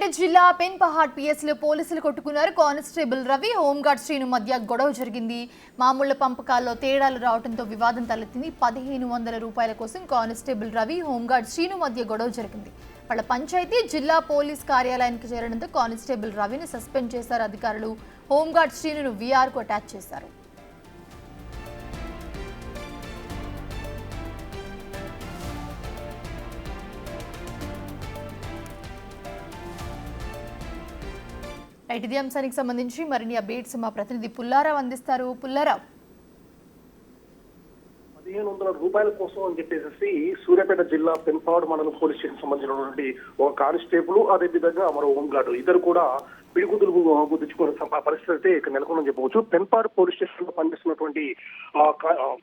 సూర్యాపేట జిల్లా పెన్పహాడ్ పిఎస్లో పోలీసులు కొట్టుకున్నారు. కానిస్టేబుల్ రవి, హోంగార్డ్ శ్రీను మధ్య గొడవ జరిగింది. మామూళ్ల పంపకాల్లో తేడాలు రావడంతో వివాదం తలెత్తింది. 1500 రూపాయల కోసం కానిస్టేబుల్ రవి, హోంగార్డ్ శ్రీను మధ్య గొడవ జరిగింది. వాళ్ళ పంచాయతీ జిల్లా పోలీస్ కార్యాలయానికి చేరడంతో కానిస్టేబుల్ రవిని సస్పెండ్ చేశారు అధికారులు. హోంగార్డ్ శ్రీను వీఆర్కు అటాచ్ చేశారు. ఇదే అంశానికి సంబంధించి మరిన్ని అప్డేట్స్ మా ప్రతినిధి పుల్లారావు అందిస్తారు. పుల్లారావు, 1500 రూపాయల కోసం అని చెప్పేసి సూర్యాపేట జిల్లా పెన్పాడు మండలం పోలీస్ స్టేషన్ సంబంధించినటువంటి ఒక కానిస్టేబుల్, అదే విధంగా మరో హోంగార్డు ఇద్దరు కూడా పిడిగుద్దులు గుద్దించుకున్న పరిస్థితి అయితే ఇక్కడ నెలకొందని చెప్పవచ్చు. పెన్పాడు పోలీస్ స్టేషన్ లో పనిచేస్తున్నటువంటి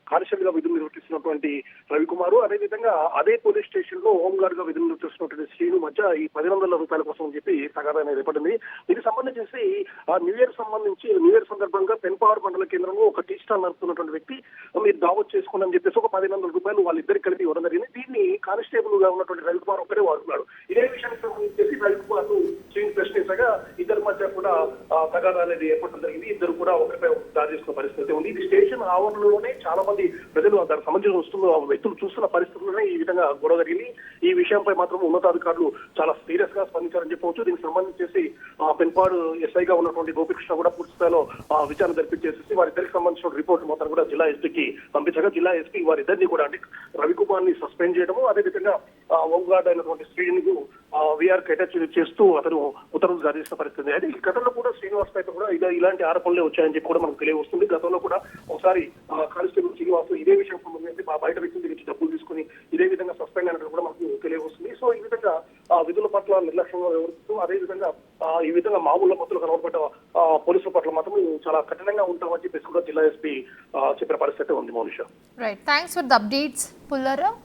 కానిస్టేబుల్ గా విధులు నిర్వర్తిస్తున్నటువంటి రవికుమారు, అదే విధంగా అదే పోలీస్ స్టేషన్ లో హోంగార్డ్ గా విధులు నిర్వర్తిస్తున్నటువంటి శ్రీను మధ్య ఈ 1500 రూపాయల కోసం అని చెప్పి తగాదా అనేది ఏర్పడింది. దీనికి సంబంధించి న్యూ ఇయర్ సందర్భంగా పెన్పాడు మండల కేంద్రంలో ఒక టీ స్టాల్ నడుపుతున్నటువంటి వ్యక్తి మీరు దావత్ చేసుకుని అని చెప్పేసి ఒక 1500 రూపాయలు వాళ్ళిద్దరికి కలిపి ఇవ్వడం జరిగింది. దీన్ని కానిస్టేబుల్ గా ఉన్నటువంటి రవికుమార్ ఒకరే వాడుతున్నాడు. ఇదే విషయానికి సంబంధించి రవికుమార్ శ్రీను ప్రశ్నించగా ఇద్దరి మధ్య కూడా తగాదా అనేది ఏర్పడడం జరిగింది. ఇద్దరు కూడా ఒకరిపై దాడి చేసుకున్న పరిస్థితి ఉంది. ఇది స్టేషన్ ఆవరణలోనే చాలా మంది ప్రజలు దానికి సంబంధించిన వస్తున్న వ్యక్తులు చూస్తున్న పరిస్థితుల్లోనే ఈ విధంగా గొడవ జరిగింది. ఈ విషయంపై మాత్రం ఉన్నతాధికారులు చాలా సీరియస్ గా స్పందించారని చెప్పవచ్చు. దీనికి సంబంధించి పెన్పాడు ఎస్ఐగా ఉన్నటువంటి గోపికృష్ణ కూడా పూర్తి స్థాయిలో విచారణ జరిపించేసి వారిద్దరికి సంబంధించిన రిపోర్ట్ మొత్తం కూడా జిల్లా ఎస్పీకి పంపించగా జిల్లా ఎస్పీ వారిద్దరిని కూడా అంటే రవికుమార్ ని సస్పెండ్ చేయడము, అదేవిధంగా హోంగార్డ్ అయినటువంటి శ్రీను వీఆర్ అటాచ్ చేస్తూ అతను ఉత్తర్వులు జారీ చేసిన పరిస్థితి. అయితే ఈ గతంలో కూడా శ్రీనివాస్ పైన కూడా ఇలాంటి ఆరోపణలే వచ్చాయని చెప్పి కూడా మనకు తెలియవస్తుంది. గతంలో కూడా ఒకసారి కానిస్టేబుల్ శ్రీనివాస్ ఇదే విషయం సంబంధించి బయట వ్యక్తుల దగ్గర డబ్బులు తీసుకుని ఇదే విధంగా సస్పెండ్ అయినట్టు కూడా మనకు తెలియవస్తుంది. సో ఈ విధంగా విధుల పట్ల నిర్లక్ష్యంగా వ్యవహరిస్తూ అదే విధంగా ఈ విధంగా మామూలు పత్రులు కనబడ్డ పోలీసుల పట్ల మాత్రం చాలా కఠినంగా ఉంటామని చెప్పేసి కూడా జిల్లా ఎస్పీ చెప్పిన పరిస్థితి ఉంది. Mounisha, right, thanks for the updates Pullarao.